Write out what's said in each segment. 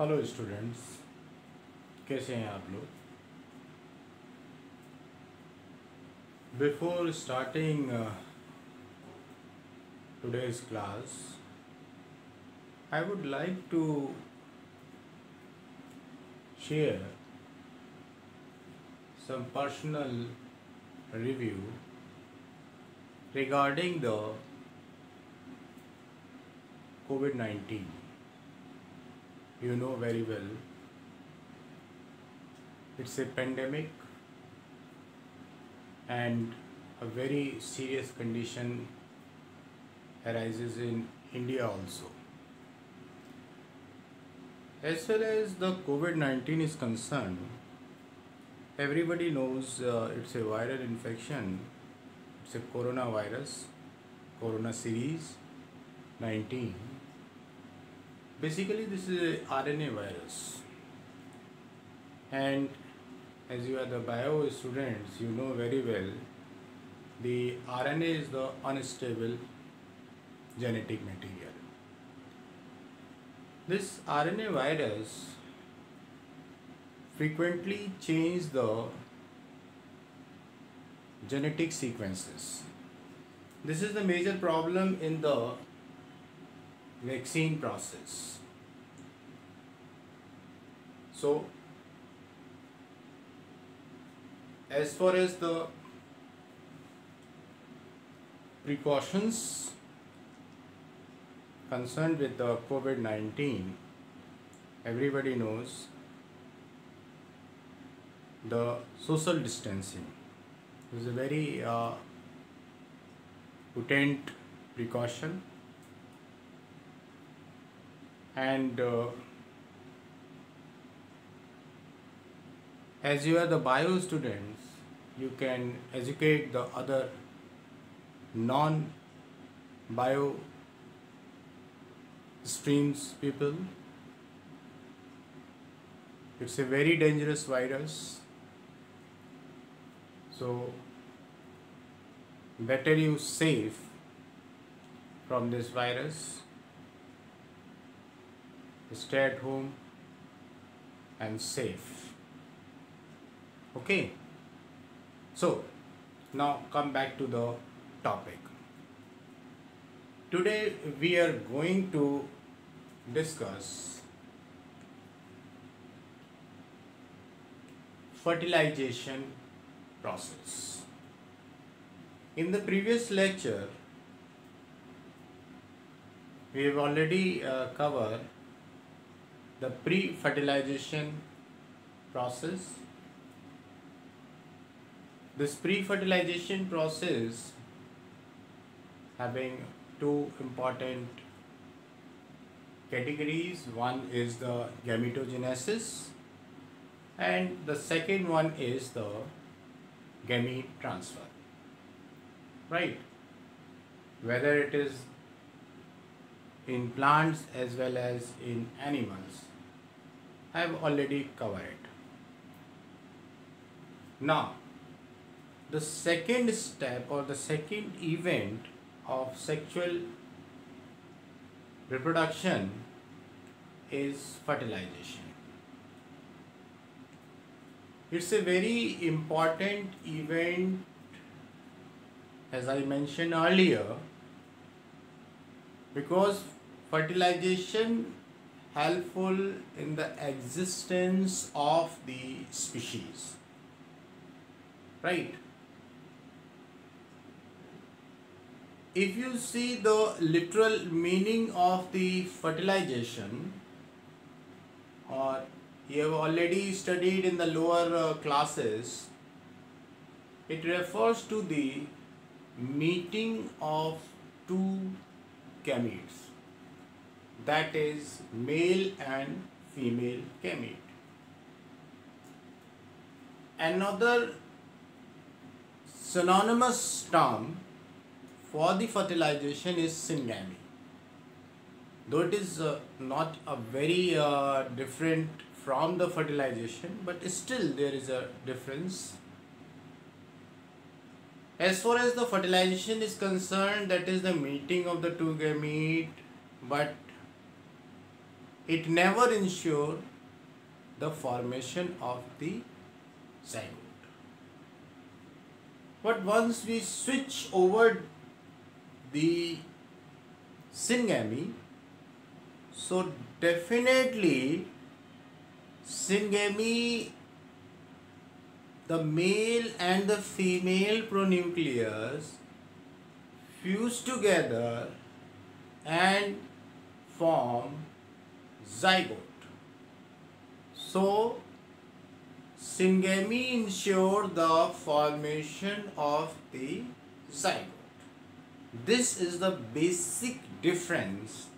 Hello students, कैसे हैं आप लोग? Before starting today's class, I would like to share some personal review regarding the COVID-19. You know very well, it's a pandemic and a very serious condition arises in India also. As far as the COVID-19 is concerned, everybody knows it's a viral infection. It's a coronavirus, corona series 19. Basically, this is a RNA virus. And as you are the bio students, you know very well the RNA is the unstable genetic material. This RNA virus frequently change the genetic sequences. This is the major problem in the vaccine process. So, as far as the precautions concerned with the COVID-19, everybody knows the social distancing is a very potent precaution, and as you are the bio students, you can educate the other non-bio streams people. It's a very dangerous virus, so better you safe from this virus. Stay at home and safe. Okay, so now come back to the topic. Today we are going to discuss fertilization process. In the previous lecture, we have already covered the pre-fertilization process. This pre-fertilization process having two important categories. One is the gametogenesis and the second one is the gamete transfer. Right? Whether it is in plants as well as in animals, I have already covered it. Now, the second step or the second event of sexual reproduction is fertilization. It's a very important event, as I mentioned earlier, because fertilization helpful in the existence of the species, right? If you see the literal meaning of the fertilization, or you have already studied in the lower classes, it refers to the meeting of two gametes, that is male and female gamete. Another synonymous term for the fertilization is syngamy. Though it is not a very different from the fertilization, but still there is a difference. As far as the fertilization is concerned, that is the meeting of the two gamete, but it never ensures the formation of the zygote. But once we switch over the syngamy, so definitely syngamy, the male and the female pronucleus fuse together and form zygote. So syngamy ensures the formation of the zygote. This is the basic difference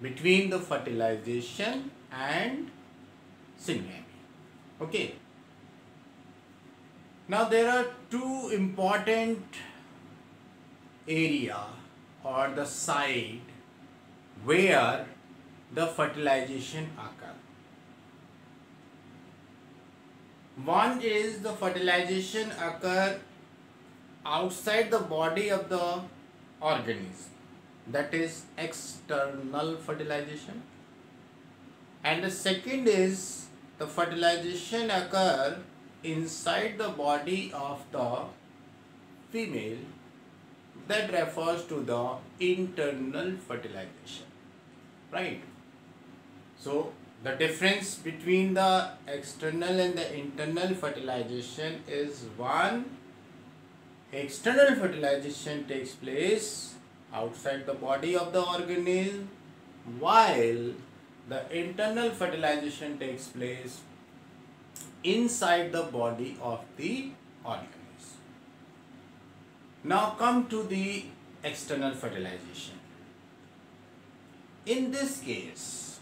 between the fertilization and syngamy. Okay. Now there are two important area or the site where the fertilization occur. One is the fertilization occur outside the body of the organism, that is external fertilization, and the second is the fertilization occur inside the body of the female, that refers to the internal fertilization, right? So the difference between the external and the internal fertilization is, one, external fertilization takes place outside the body of the organism, while the internal fertilization takes place inside the body of the organism. Now come to the external fertilization. In this case,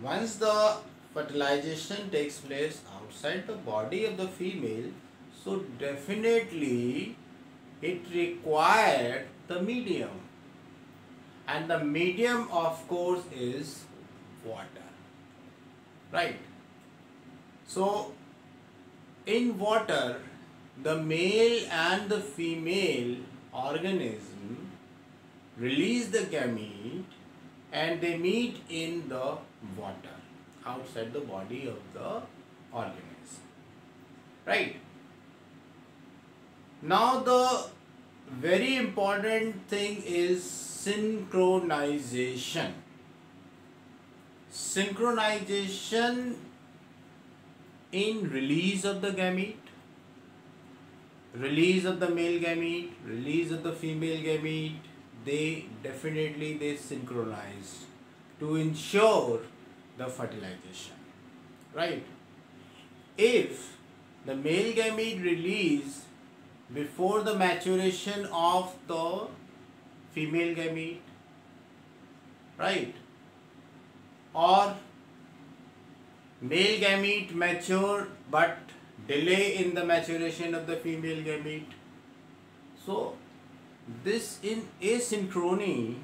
once the fertilization takes place outside the body of the female, so definitely it required the medium, and the medium of course is water, right? So in water, the male and the female organism release the gamete and they meet in the water outside the body of the organism, right? Now the very important thing is synchronization. Synchronization in release of the gamete, release of the male gamete, release of the female gamete, they synchronize to ensure the fertilization, right? If the male gamete release before the maturation of the female gamete, right, or male gamete mature but delay in the maturation of the female gamete, so this in asynchrony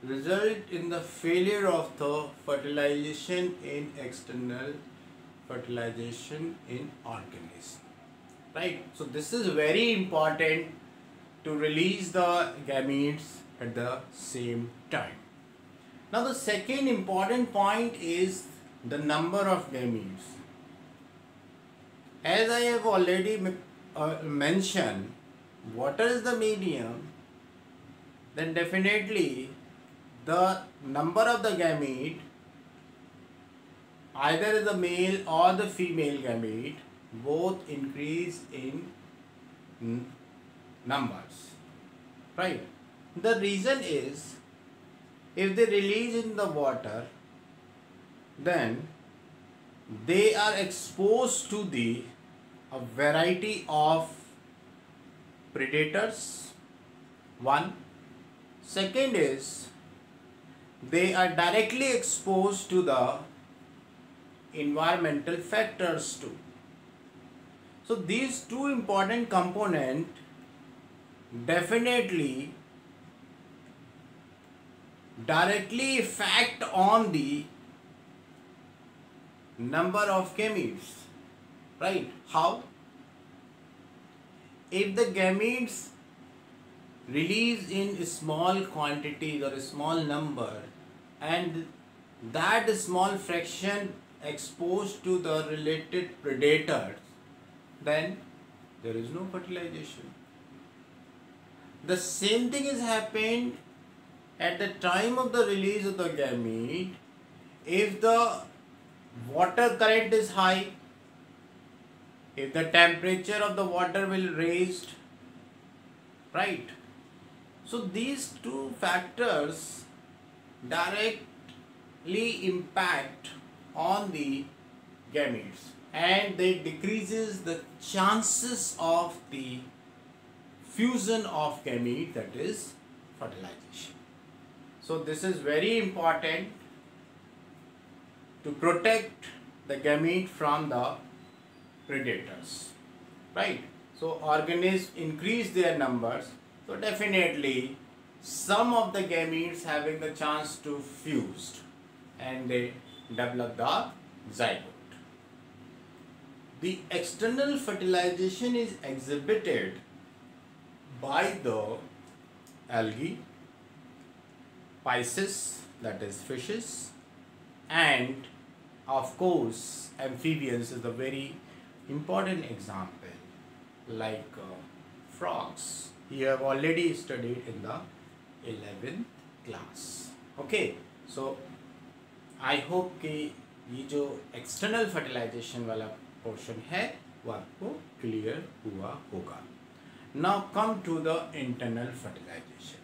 result in the failure of the fertilization in external fertilization in organism, right? So this is very important to release the gametes at the same time. Now the second important point is the number of gametes. As I have already mentioned, water is the medium, then definitely the number of the gamete, either the male or the female gamete, both increase in numbers, right? The reason is, if they release in the water, then they are exposed to a variety of predators, one. Second is, they are directly exposed to the environmental factors too. So these two important components definitely directly affect on the number of gametes, right? How? If the gametes release in small quantities or a small number, and that small fraction exposed to the related predators, then there is no fertilization. The same thing is happened at the time of the release of the gamete. If the water current is high, if the temperature of the water will raised, right? So these two factors directly impact on the gametes, and they decreases the chances of the fusion of gamete, that is fertilization. So this is very important to protect the gamete from the predators, right? So organisms increase their numbers, so definitely some of the gametes having the chance to fused and they develop the zygote. The external fertilization is exhibited by the algae, Pisces, that is fishes, and of course amphibians is a very important example, like frogs. You have already studied in the 11th class. Okay, so I hope कि ये जो external fertilisation वाला portion है वो आपको clear हुआ होगा. Now come to the internal fertilization.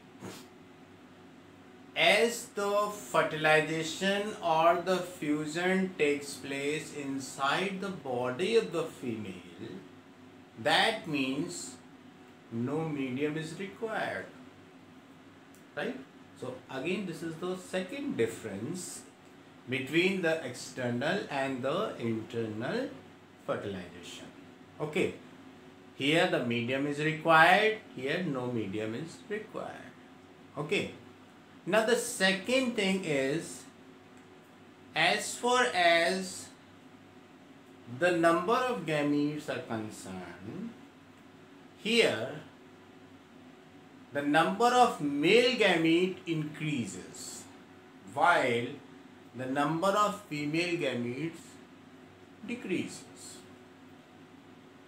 As the fertilization or the fusion takes place inside the body of the female, that means no medium is required, right? So again, this is the second difference between the external and the internal fertilization. Okay, here the medium is required, here no medium is required. Okay, now the second thing is, as far as the number of gametes are concerned, here the number of male gamete increases while the number of female gametes decreases.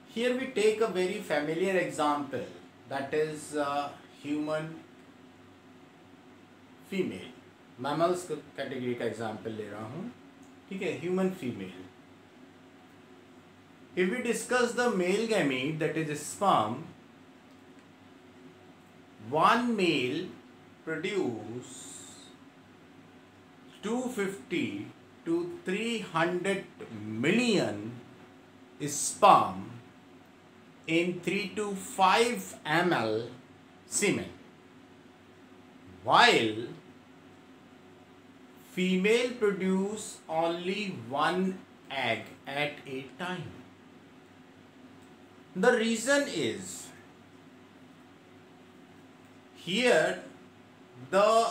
Here we take a very familiar example, that is human female. Mammals category का example ले रहा हूँ, ठीक है. Human female. If we discuss the male gamete, that is sperm, one male produce 250 to 300 million sperm in 3 to 5 ml semen, while female produce only one egg at a time. The reason is, here the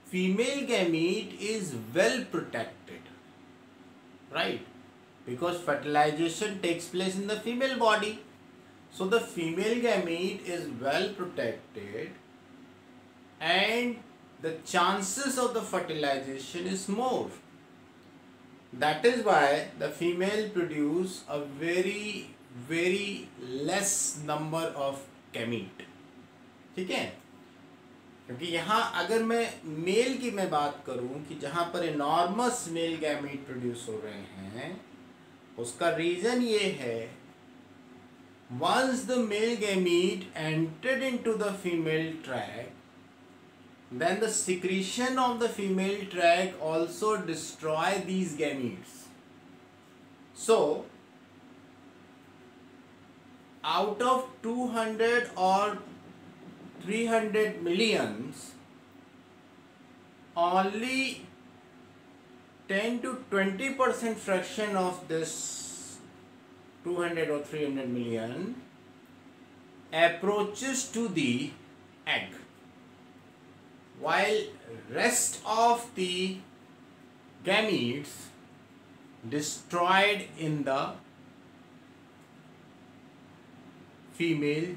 female gamete is well protected, right? Because fertilization takes place in the female body. So the female gamete is well protected and the chances of the fertilization is more. That is why the female produce a very less number of gamete. ठीक है, क्योंकि यहाँ अगर मैं mail की मैं बात करूँ कि जहाँ पर enormous मेल गैमीट प्रोड्यूस हो रहे हैं, उसका रीज़न ये है, once the male gamete entered into the female tract, then the secretion of the female tract also destroy these gametes. So out of 200 or 300 millions, only 10 to 20% fraction of this 200 or 300 million approaches to the egg, while rest of the gametes destroyed in the female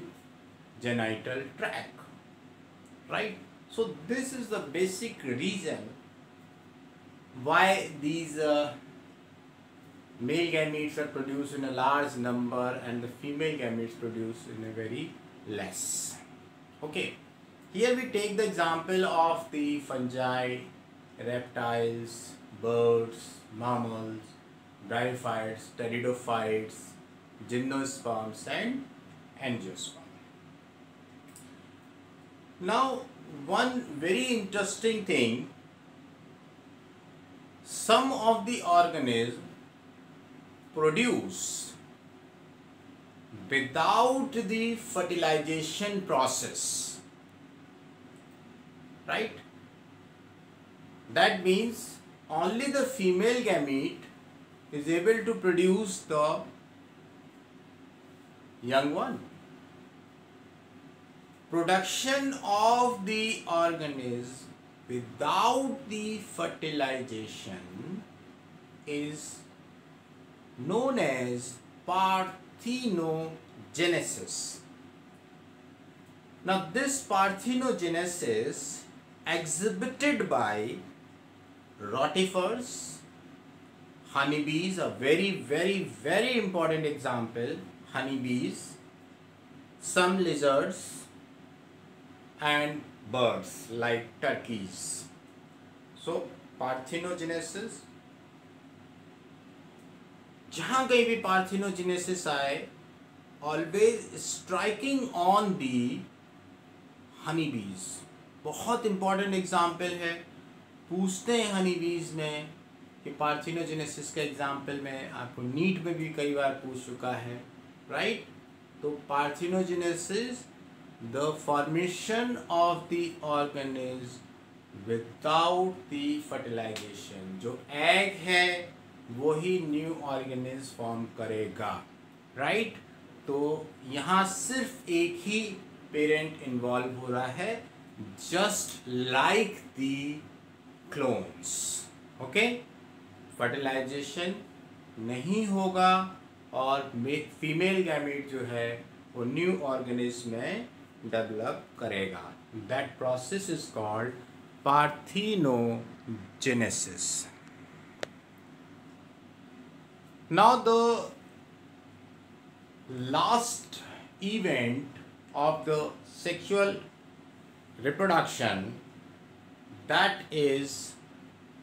genital tract, right? So this is the basic reason why these male gametes are produced in a large number and the female gametes produced in a very less. Okay, here we take the example of the fungi, reptiles, birds, mammals, bryophytes, pteridophytes, gymnosperms and angiosperms. Now, one very interesting thing, some of the organisms produce without the fertilization process, right? That means only the female gamete is able to produce the young one. Production of the organism without the fertilization is known as parthenogenesis. Now this parthenogenesis exhibited by rotifers, honeybees, a very important example, honeybees, some lizards and birds like turkeys. So parthenogenesis, जहाँ कहीं भी parthenogenesis आए, always striking on the honeybees. बहुत important example है, पूछते हैं honeybees में कि parthenogenesis के example में आपको नीट में भी कई बार पूछ चुका है, right? तो parthenogenesis, the formation of the organism without the fertilization. जो egg है वही न्यू ऑर्गेनिज्म फॉर्म करेगा, राइट? तो यहाँ सिर्फ एक ही पेरेंट इन्वॉल्व हो रहा है, just like the clones. Okay, fertilisation नहीं होगा और फीमेल गैमेट जो है वो न्यू ऑर्गेनिज्म में डेवलप करेगा. That process is called parthenogenesis. Now the last event of the sexual reproduction, that is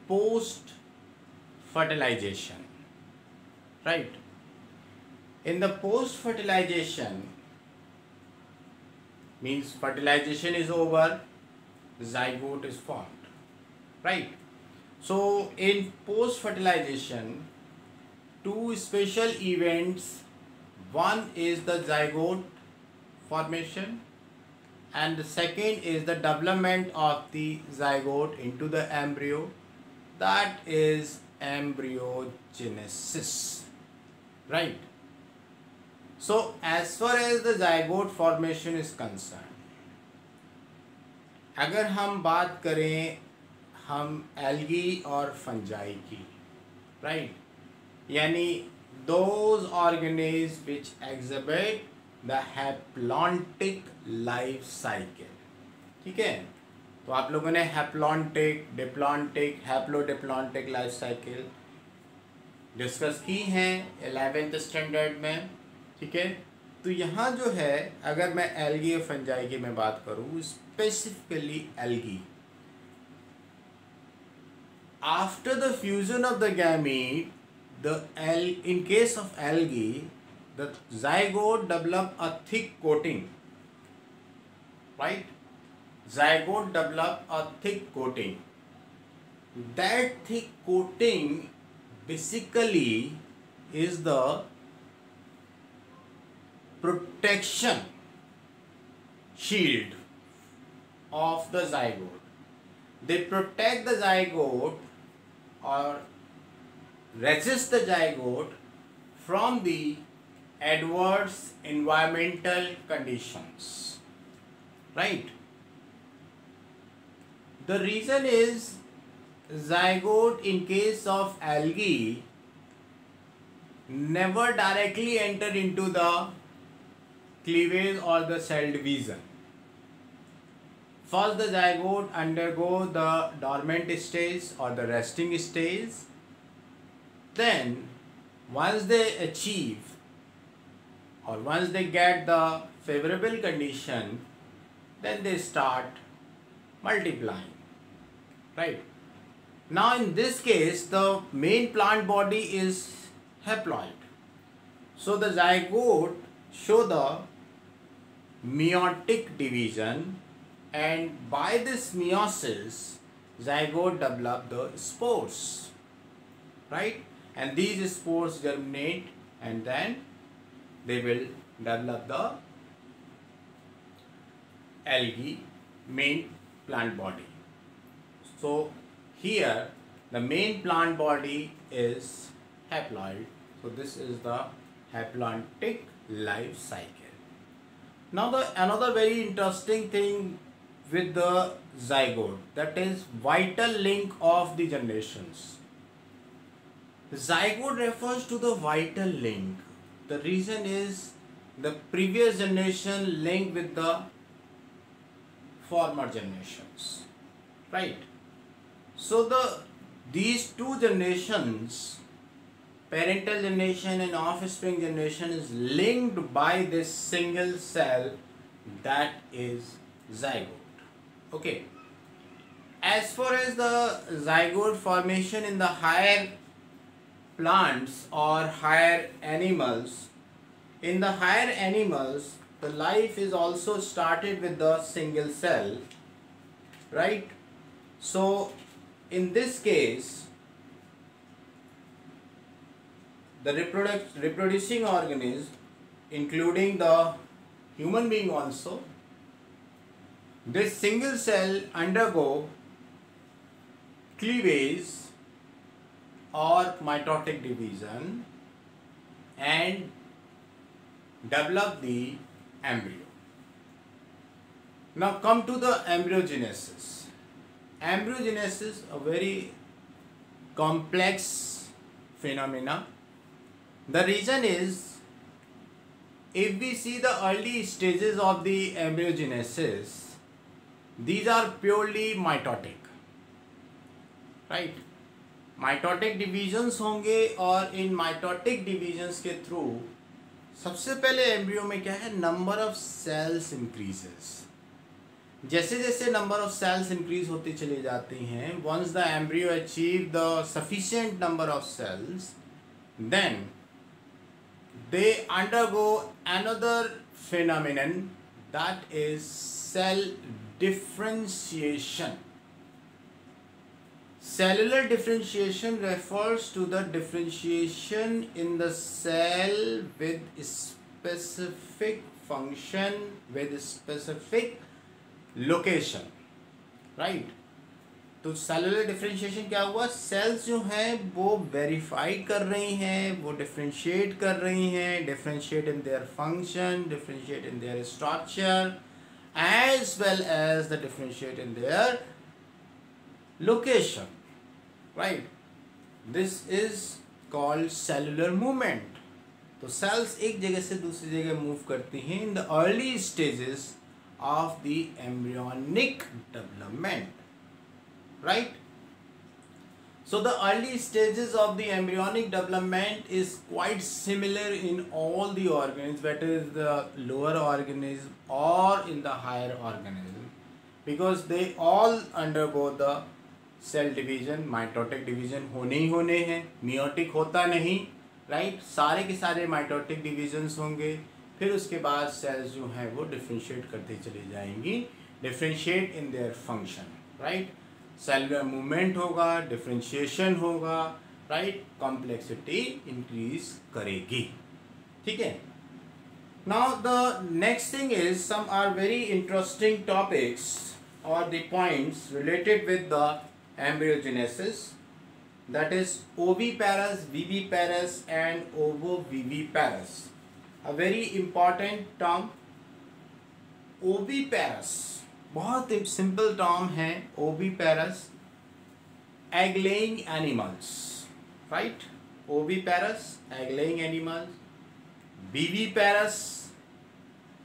post fertilization, right? In the post fertilization means fertilization is over, zygote is formed, right? So in post fertilization, two special events, one is the zygote formation and the second is the development of the zygote into the embryo, that is embryogenesis, right? So as far as the zygote formation is concerned, अगर हम बात करें हम algae और fungi की, right? यानी those organisms which exhibit the haplontic life cycle. ठीक है, तो आप लोगों ने haplontic, diplontic, haplodiplontic life cycle discuss की हैं 11th स्टैंडर्ड में. ठीक है, तो यहाँ जो है अगर मैं एल्गी और फंजाई की मैं बात करूँ, specifically algae, after the fusion of the gamete, in case of algae, the zygote develop a thick coating, right? Zygote develop a thick coating. That thick coating basically is the protection shield of the zygote. They protect the zygote or resist the zygote from the adverse environmental conditions, right? The reason is zygote in case of algae never directly enter into the cleavage or the cell division. First, the zygote undergo the dormant stage or the resting stage. Then, once they achieve or once they get the favorable condition, then they start multiplying, right? Now, in this case, the main plant body is haploid. So, the zygote show the meiotic division, and by this meiosis, zygote develop the spores, right? And these spores germinate, and then they will develop the algae main plant body. So here the main plant body is haploid. So this is the haplontic life cycle. Now another very interesting thing with the zygote, that is vital link of the generations. The zygote refers to the vital link. The reason is the previous generation linked with the former generations, right? So these two generations, parental generation and offspring generation, is linked by this single cell, that is zygote. Okay. As far as the zygote formation in the higher plants or higher animals, in the higher animals, the life is also started with the single cell, right? So in this case, the reproducing organism, including the human being also, this single cell undergo cleavage or mitotic division and develop the embryo. Now come to the embryogenesis. Embryogenesis, a very complex phenomena. The reason is, if we see the early stages of the embryogenesis, these are purely mitotic, right? Mitotic divisions होंगे और इन mitotic divisions के through सबसे पहले embryo में क्या है, number of sales increases. जैसे जैसे नंबर ऑफ सेल्स इंक्रीज होती चली जाती हैं, once the embryo achieve the sufficient number of cells, then they undergo another phenomenon, that is cell differentiation. Cellular differentiation refers to the differentiation in the cell with specific function, with specific location, right? तो cellular differentiation क्या हुआ, sales जो हैं वो verify कर रही हैं, वो डिफरेंशिएट कर रही हैं, differentiate in their function, differentiate in their structure, as well as the differentiate in their location, right? This is called cellular movement. तो सेल्स एक जगह से दूसरी जगह मूव करती हैं in the early stages of the embryonic development, right? So the early stages of the embryonic development is quite similar in all the organisms, whether it is the lower organism or in the higher organism, because they all undergo the cell division. mitotic division होने ही होने हैं, meiotic होता नहीं, right? सारे के सारे mitotic divisions होंगे, फिर उसके बाद cells जो हैं वो differentiate करते चली जाएंगी, differentiate in their function, right? Cellular movement होगा, डिफरेंशिएशन होगा, राइट? कॉम्प्लेक्सिटी इंक्रीज करेगी, ठीक है? Now the next thing is, some are very interesting topics और the points related with the embryogenesis, that is oviparous, viviparous and ovoviviparous. A very important term oviparous, बहुत simple term है. Oviparous, egg laying animals, right? Oviparous, egg laying animals. Viviparous,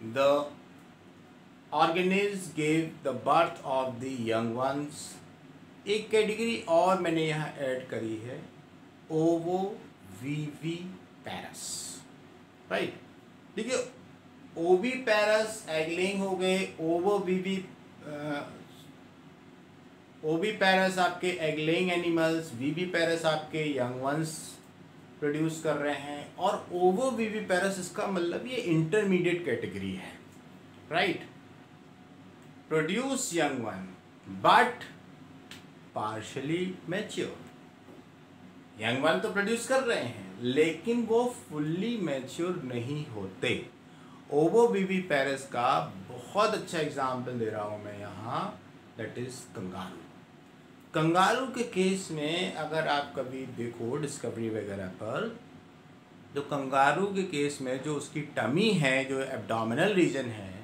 the organism give the birth of the young ones. एक category और मैंने यहाँ add करी है, ओवो वीवी पैरस, right. देखिए ओवी पैरस एगलिंग हो गए, ओवो वीवी ओवी पैरस आपके एगलिंग एनिमल्स, वीवी पैरस आपके यंग वंस प्रोड्यूस कर रहे हैं, और ओवो वीवी पैरस इसका मतलब ये इंटरमीडिएट कैटेगरी है, right. Produce young one but partially mature. Young one तो प्रोड्यूस कर रहे हैं लेकिन वो फुल्ली मैच्योर नहीं होते। ओवो वीवी पैरस का बहुत अच्छा एग्जाम्पल दे रहा हूँ मैं यहाँ, दैट इज कंगारू। कंगारू के केस में अगर आप कभी देखो डिस्कवरी वगैरह पर, तो कंगारू के केस में जो उसकी टमी है, जो एब्डोमिनल रीजन है,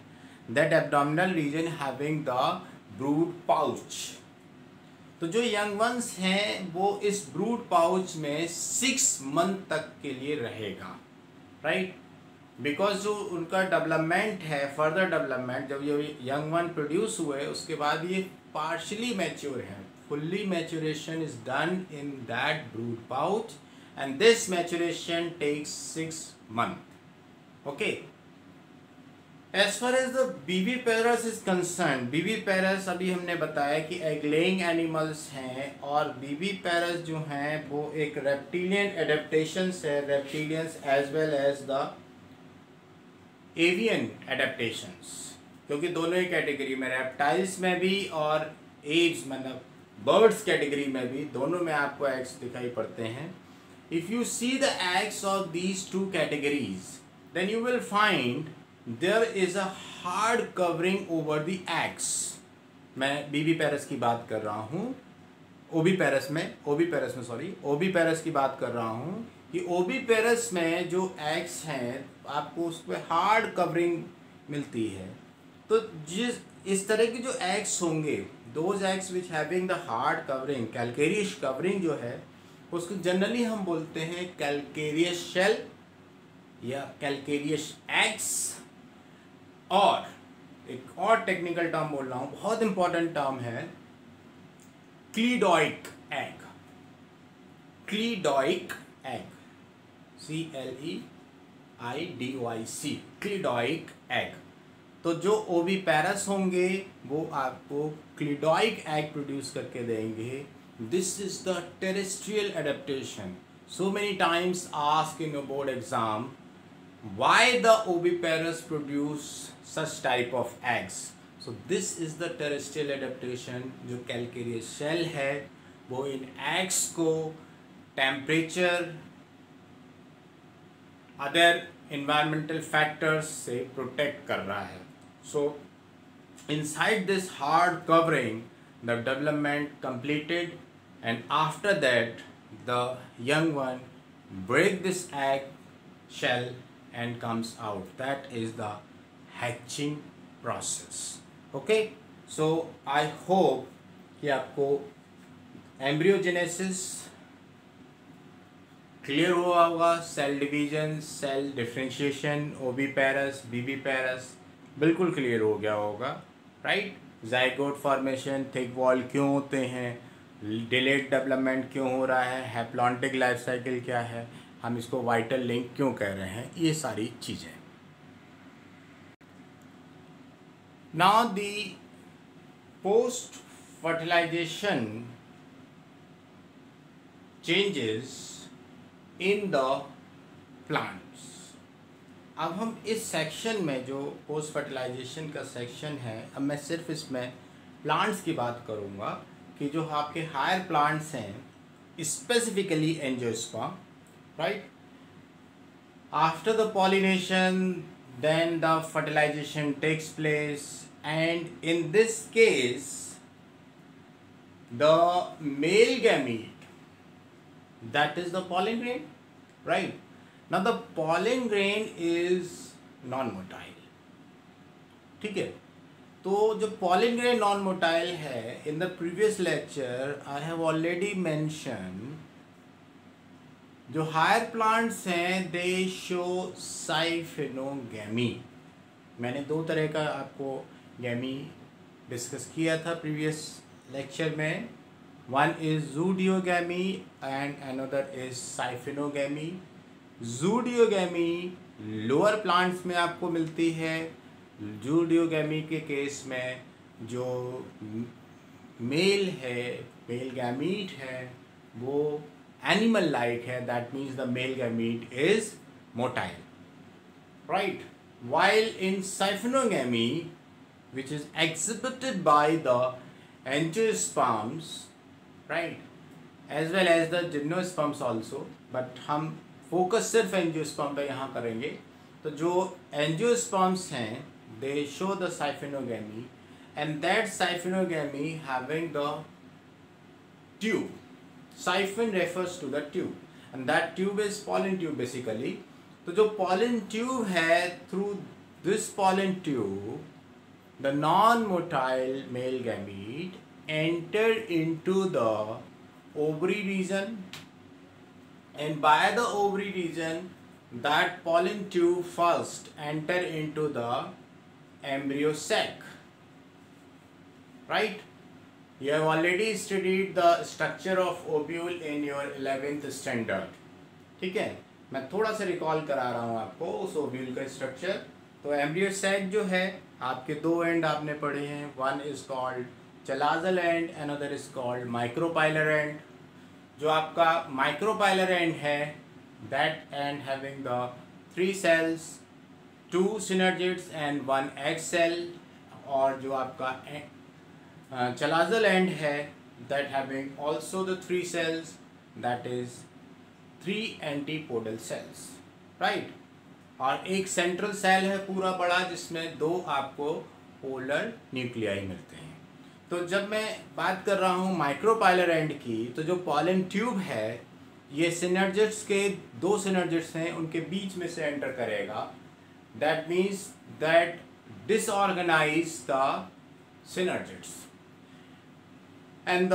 that abdominal region having the brood pouch. तो जो यंग वंस हैं वो इस ब्रूड पाउच में 6 मंथ तक के लिए रहेगा, राइट। बिकॉज जो उनका डेवलपमेंट है, फर्दर डेवलपमेंट, जब ये यंग वन प्रोड्यूस हुए उसके बाद ये पार्शली मैच्योर है। Fully maturation is done in that brood pouch and this maturation takes 6 month, okay. As far as the viviparous is concern, बीवी पैरस अभी हमने बताया कि एग लेइंग एनिमल्स हैं, और बीवी पैरस जो हैं वो एक रेप्टिलियन एडेप्टेशंस है, reptilians as well as the avian adaptations, क्योंकि दोनों ही कैटेगरी में, रेप्टाइल्स में भी और एव्स मतलब बर्ड्स कैटेगरी में भी, दोनों में आपको एग्स दिखाई पड़ते हैं। If you see the eggs of these two categories then you will find there is a hard covering over the eggs. मैं बीवी पैरस की बात कर रहा हूँ, ओबी पैरस की बात कर रहा हूँ कि ओबी पैरस में जो एग्स हैं आपको उस पर हार्ड कवरिंग मिलती है। तो जिस इस तरह के जो एग्स होंगे, those eggs which having the hard covering, calcareous covering जो है, उसको जनरली हम बोलते हैं कैलकेरियस शेल या कैलकेरियस एग्स। और एक और टेक्निकल टर्म बोल रहा हूँ, बहुत इंपॉर्टेंट टर्म है, cleidoic egg. Cleidoic egg, CLEIDOIC, cleidoic egg. तो जो ओवी पैरस होंगे वो आपको क्लीडॉइक एग प्रोड्यूस करके देंगे। This is the terrestrial adaptation. So many times ask in your board exam, why the oviparous produce such type of eggs? So this is the terrestrial adaptation। जो calcareous shell है वो इन eggs को temperature, other environmental factors से protect कर रहा है। So inside this hard covering the development completed, and after that the young one break this egg shell and comes out. That is the hatching process. Okay, so I hope कि आपको embryogenesis clear हुआ होगा, cell division, cell differentiation, ओवी पैरस, बीवी पैरस बिल्कुल clear हो गया होगा, right. Zygote formation, thick wall क्यों होते हैं, डिलेड डेवलपमेंट क्यों हो रहा है, हैप्लॉन्टिक लाइफ साइकिल क्या है, हम इसको वाइटल लिंक क्यों कह रहे हैं, ये सारी चीज़ें। Now the post fertilisation changes in the plants. अब हम इस सेक्शन में, जो पोस्ट फर्टिलाइजेशन का सेक्शन है, अब मैं सिर्फ इसमें प्लांट्स की बात करूँगा कि जो आपके हायर प्लांट्स हैं, specifically angiosperm, right? After the pollination, then the fertilization takes place, and in this case the male gamete, that is the pollen grain, right? Now the pollen grain is non-motile, ठीक है। तो जो pollen grain non-motile है, in the previous lecture I have already mentioned, जो higher plants हैं दे show साइफिनोगैमी। मैंने 2 तरह का आपको गैमी डिस्कस किया था प्रीवियस लेक्चर में. One is zooidogamy and another is siphonogamy. Zooidogamy lower plants में आपको मिलती है. ज़ूडियोगैमी के केस में जो मेल है, मेल गैमीट है, वो एनिमल लाइक है. That means the male gamete is motile, right. While in Siphonogyny, which is exhibited by the angiosperms, right, as well as the gymnosperms also, but हम focus सिर्फ angiosperm पे यहाँ करेंगे. तो जो एंजियोस्पर्म्स हैं they show the Siphonogamy, and that Siphonogamy having the tube. Siphon refers to the tube, and that tube is pollen tube basically. तो जो pollen tube है, through this pollen tube the non-motile male gamete enter into the ovary region, and by the ovary region that pollen tube first enter into the embryo sac, right. You have already studied the structure of ovule in your 11th standard. ठीक है, मैं थोड़ा सा recall करा रहा हूँ आपको उस ओव्यूल का स्ट्रक्चर. तो एम्ब्रियो सैक जो है आपके दो एंड आपने पढ़े हैं. One is called chalazal end, another is called micropylar and. जो आपका माइक्रोपाइलर एंड है, that and having the 3 cells, 2 synergids and 1 egg cell. और जो आपका चलाजल एंड है, that having also the 3 cells, that is 3 antipodal cells, right. और एक central cell है पूरा बड़ा, जिसमें 2 आपको पोलर न्यूक्लियाई मिलते हैं. तो जब मैं बात कर रहा हूँ माइक्रोपाइलर एंड की, तो जो पॉलन ट्यूब है ये सिनर्जिड्स के 2 सिनर्जिड्स हैं उनके बीच में से एंटर करेगा. That means that disorganise the synergids, and the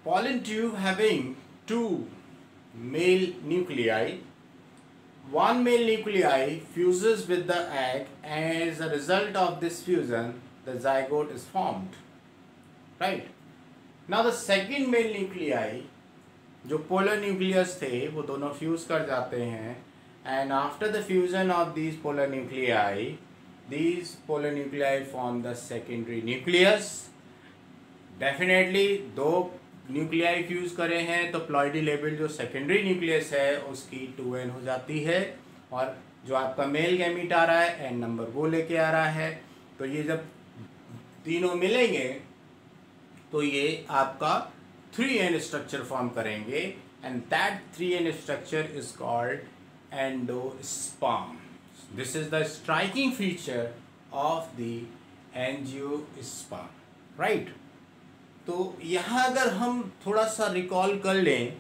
pollen tube having 2 male nuclei. One male nuclei fuses with the egg, and as a result of this fusion the zygote is formed, right. Now the second male nuclei, जो polar nucleus थे, वो दोनों fuse कर जाते हैं, and after the fusion of these polar nuclei form the secondary nucleus. Definitely दो nuclei fuse करे हैं तो प्लॉइडी लेवल जो सेकेंडरी न्यूक्लियस है उसकी 2n हो जाती है, और जो आपका मेल गैमीट आ रहा है n नंबर वो लेके आ रहा है. तो ये जब तीनों मिलेंगे तो ये आपका 3n स्ट्रक्चर फॉर्म करेंगे, and that 3n structure is called endosperm. This is the striking feature of the angiosperm, right. तो यहाँ अगर हम थोड़ा सा रिकॉल कर लें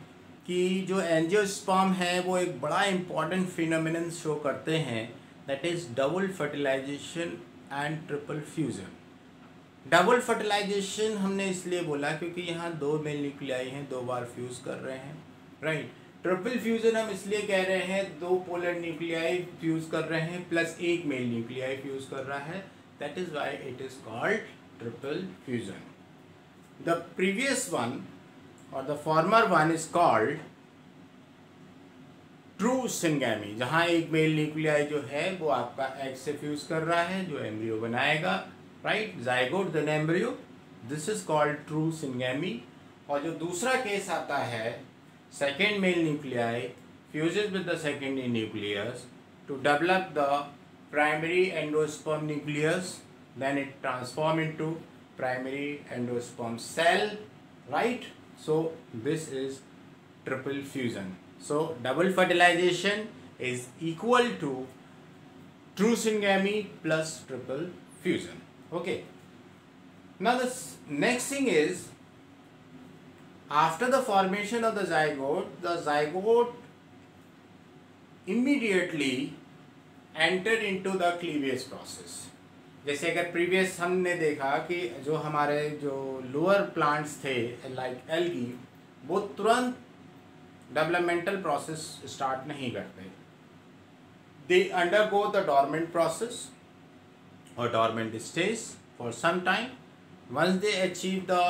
कि जो एंजियोस्पर्म है वो एक बड़ा इम्पॉर्टेंट फिनोमिनन शो करते हैं, that is double fertilisation and triple fusion. Double fertilisation हमने इसलिए बोला क्योंकि यहाँ 2 मेल न्यूक्लियाई हैं, 2 बार फ्यूज़ कर रहे हैं, राइट. ट्रिपल फ्यूज़न हम इसलिए कह रहे हैं 2 पोलर न्यूक्लियाई फ्यूज़ कर रहे हैं प्लस 1 मेल न्यूक्लियाई फ्यूज़ कर रहा है. That is why it is called triple fusion. The previous one or the former one is called true syngamy, जहाँ एक मेल न्यूक्लियाई जो है वो आपका एग से फ्यूज कर रहा है जो एम्ब्रियो बनाएगा, right. Zygote then embryo, this is called true syngamy. और जो दूसरा केस आता है, second male nuclei fuses with the secondary nucleus to develop the primary endosperm nucleus, then it transform into primary endosperm cell, right. So this is triple fusion. So double fertilization is equal to true syngamy plus triple fusion. Okay. Now the next thing is, after the formation of the zygote immediately enter into the cleavage process. जैसे अगर previous हमने देखा कि जो हमारे जो lower plants थे like algae, वो तुरंत डेवलपमेंटल प्रोसेस स्टार्ट नहीं करते. They undergo the dormant process और dormant stage, for some time. Once they achieve the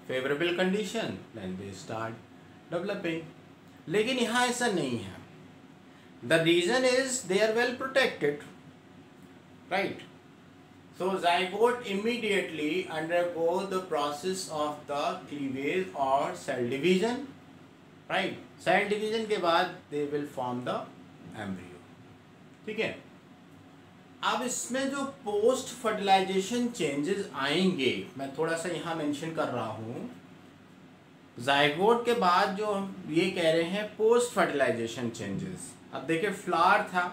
favorable condition, then they start developing. लेकिन यहाँ ऐसा नहीं है. The reason is they are well protected, right? So zygote immediately undergo the process of the cleavage or cell division, right? Cell division के बाद they will form the embryo. ठीक है. अब इसमें जो पोस्ट फर्टिलाइजेशन चेंजेस आएंगे, मैं थोड़ा सा यहाँ मेंशन कर रहा हूँ. ज़ाइगोट के बाद जो हम ये कह रहे हैं पोस्ट फर्टिलाइजेशन चेंजेस. अब देखिए फ्लावर था,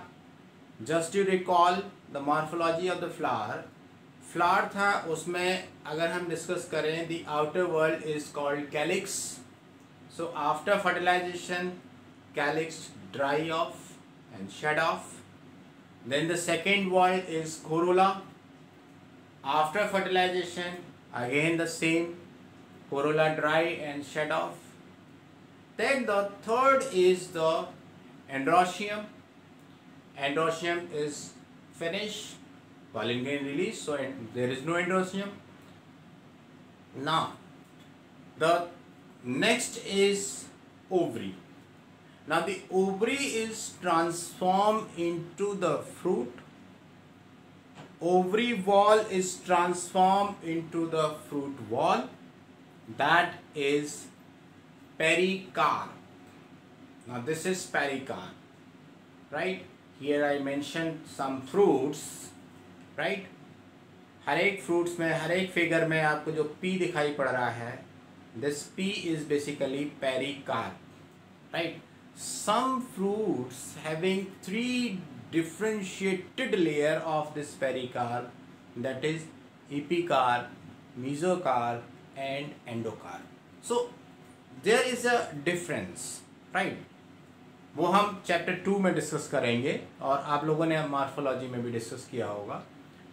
just you recall the morphology of the flower. Flower था, उसमें अगर हम डिस्कस करें the outer world is called calyx. So after fertilisation calyx dry off and shed off. Then the second wall is corolla. After fertilization, again the same, corolla dry and shed off. Then the third is the androecium. Androecium is finished, pollen grain release, so there is no androecium. Now, the next is ovary. Now the ovary is transformed into the fruit. Ovary wall is transformed into the fruit wall. That is pericarp. Now this is pericarp, right? Here I mentioned some fruits, right? हर एक fruits में, हर एक figure में आपको जो P दिखाई पड़ रहा है, this P is basically pericarp, right? Some fruits having 3 differentiated layer of this pericarp, that is epicarp, mesocarp and endocarp. So there is a difference, right? वो हम चैप्टर 2 में डिस्कस करेंगे और आप लोगों ने मॉर्फोलॉजी में भी डिस्कस किया होगा.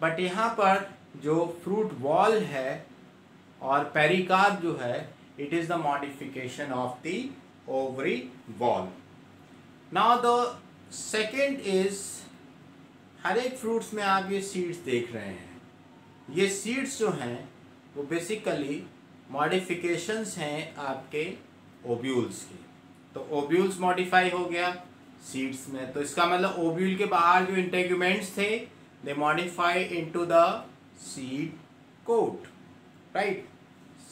बट यहाँ पर जो फ्रूट वॉल है और पेरिकार्प जो है, it is the modification of the ovary wall. Now the second is, हर एक फ्रूट्स में आप ये सीड्स देख रहे हैं. ये सीड्स जो हैं वो बेसिकली मॉडिफिकेशंस हैं आपके ओब्यूल्स की. तो ओब्यूल्स मॉडिफाई हो गया सीड्स में, तो इसका मतलब ओब्यूल के बाहर जो इंटेग्यूमेंट्स थे they modify into the seed coat, right.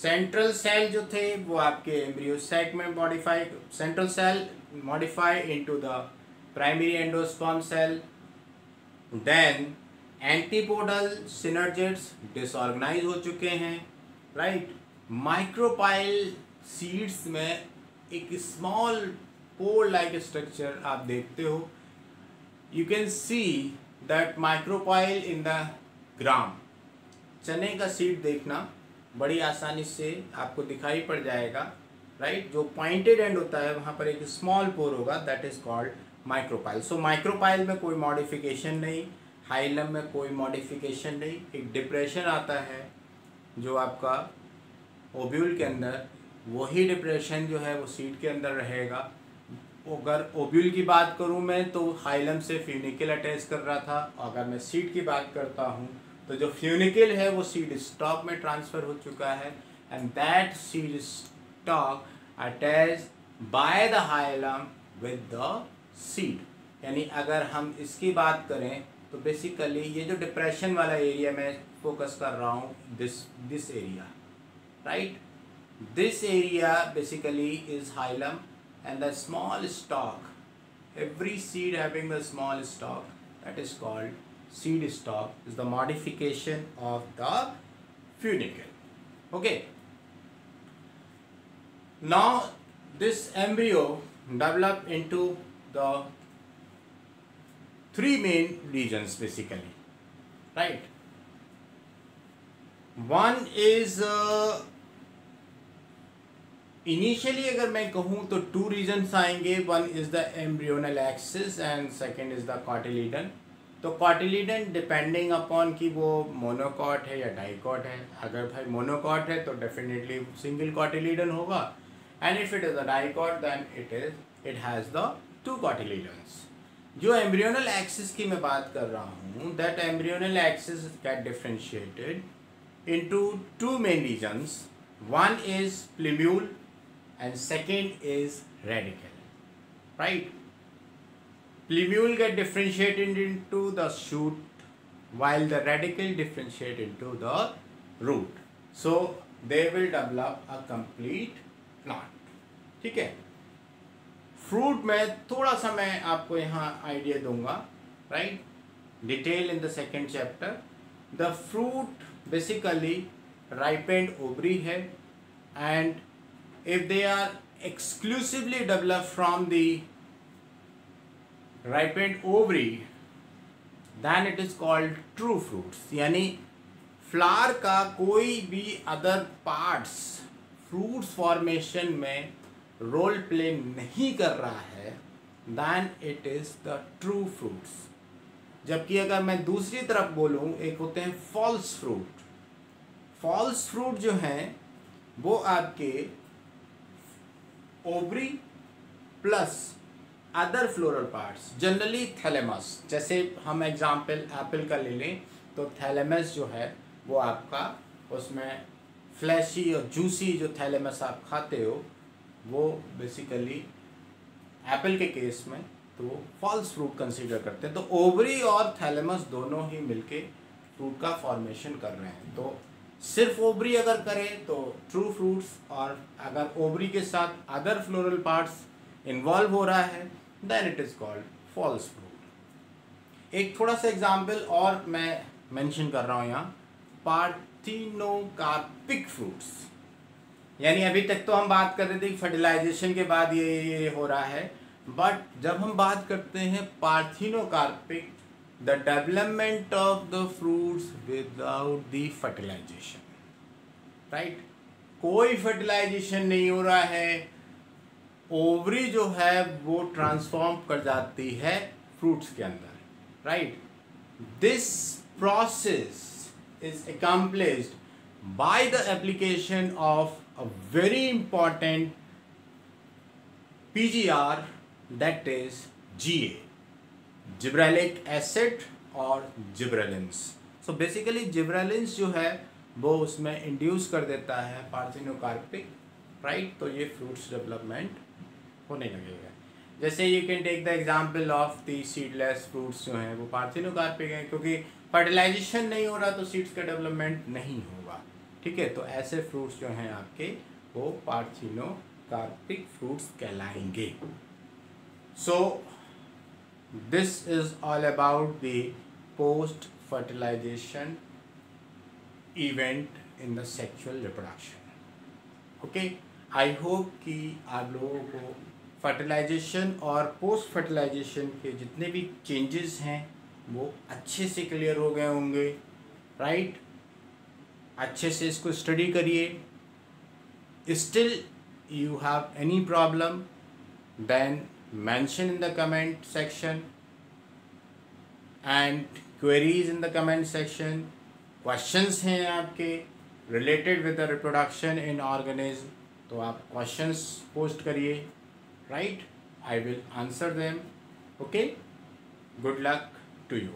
Central cell जो थे वो आपके एम्ब्रियो सैक में modify, central cell modify into the primary endosperm cell. Then antipodal synergids disorganise हो चुके हैं, राइट. माइक्रोपाइल सीड्स में एक स्मॉल पोर लाइक स्ट्रक्चर आप देखते हो. You can see that micropyle in the gram. चने का सीड देखना बड़ी आसानी से आपको दिखाई पड़ जाएगा, राइट. जो पॉइंटेड एंड होता है वहाँ पर एक स्मॉल पोर होगा, that is called micropyle. So micropyle में कोई मॉडिफिकेशन नहीं, हाइलम में कोई मॉडिफिकेशन नहीं. एक डिप्रेशन आता है जो आपका ओब्यूल के अंदर, वही डिप्रेशन जो है वो सीड के अंदर रहेगा. अगर ओब्यूल की बात करूँ मैं तो हाइलम से फ्यूनिकल अटैच कर रहा था. अगर मैं सीड की बात करता हूँ तो जो फ्यूनिकल है वो सीड स्टॉक में ट्रांसफ़र हो चुका है, and that seed stock attach by the hilum with the seed. यानी अगर हम इसकी बात करें तो बेसिकली ये जो डिप्रेशन वाला एरिया मैं फोकस कर रहा हूँ, this area, right. This area basically is hilum and the small stock, every seed having the small stock, that is called seed stalk, is the modification of the funicle. Okay. Now this embryo develop into the 3 main regions basically, right. One is initially अगर मैं कहूँ तो 2 regions आएंगे. One is the embryonal axis and second is the cotyledon. तो cotyledon depending upon कि वो monocot है या डाइकॉट है. अगर भाई मोनोकॉट है तो डेफिनेटली सिंगल कॉटिलीडन होगा, and if it is a dicot then it has the 2 cotyledons. जो एम्ब्रियोनल एक्सिस की मैं बात कर रहा हूँ, that embryonal axis get differentiated into two main regions. One is plumule and second is radicle, right? Plumule get differentiated into the shoot while the radicle differentiate into the root. So they will develop a complete plant. ठीक है. Fruit में थोड़ा सा मैं आपको यहाँ idea दूंगा, right? Detail in the second chapter. The fruit basically ripened ovary है, and if they are exclusively developed from the ripened ovary, then it is called true fruits. यानी फ्लावर का कोई भी अदर पार्ट्स फ्रूट्स फॉर्मेशन में role play नहीं कर रहा है, then it is the true fruits. जबकि अगर मैं दूसरी तरफ बोलूँ, एक होते हैं फॉल्स फ्रूट. फॉल्स फ्रूट जो हैं वो आपके ovary plus other floral parts, generally thalamus. जैसे हम एग्जांपल एप्पल का ले लें तो थैलेमस जो है वो आपका उसमें फ्लैशी और जूसी जो थैलेमस आप खाते हो वो बेसिकली एप्पल के केस में तो फॉल्स फ्रूट कंसीडर करते हैं. तो ओवरी और थैलेमस दोनों ही मिलके फ्रूट का फॉर्मेशन कर रहे हैं. तो सिर्फ ओवरी अगर करें तो ट्रू फ्रूट्स, और अगर ओवरी के साथ अदर फ्लोरल पार्ट्स इन्वॉल्व हो रहा है then it is called false fruit. एक थोड़ा सा एग्जांपल और मैं मेंशन कर रहा हूँ यहाँ, पार्थिनोकार्पिक फ्रूट्स. यानी अभी तक तो हम बात कर रहे थे फर्टिलाइजेशन के बाद ये हो रहा है, बट जब हम बात करते हैं parthenocarpic, the development of the fruits without the fertilization, right? कोई फर्टिलाइजेशन नहीं हो रहा है, ओवरी जो है वो ट्रांसफॉर्म कर जाती है फ्रूट्स के अंदर, right? This process is accomplished by the application of a very important PGR, that is GA, gibberellic acid और जिब्रेलिन्स. सो बेसिकली जिब्रेलिन्स जो है वो उसमें इंड्यूस कर देता है पार्थिनोकार्पिक, राइट? तो ये फ्रूट्स डेवलपमेंट होने लगेगा. जैसे you can take the example of the seedless fruits जो हैं वो पार्थिनोकार्पिक हैं, क्योंकि फर्टिलाइजेशन नहीं हो रहा तो सीड्स का डेवलपमेंट नहीं होगा. ठीक है, तो ऐसे फ्रूट्स जो हैं आपके वो पार्थिनोकार्पिक फ्रूट्स कहलाएंगे. सो this is all about the post fertilization event in the sexual reproduction. okay, I hope कि आप लोगों को फर्टिलाइजेशन और पोस्ट फर्टिलाइजेशन के जितने भी चेंजेस हैं वो अच्छे से क्लियर हो गए होंगे, राइट? अच्छे से इसको स्टडी करिए. Still you have any problem then mention in the comment section and queries in the comment section. questions हैं आपके related with the reproduction in organism, तो आप questions post करिए, right? I will answer them. okay, good luck to you.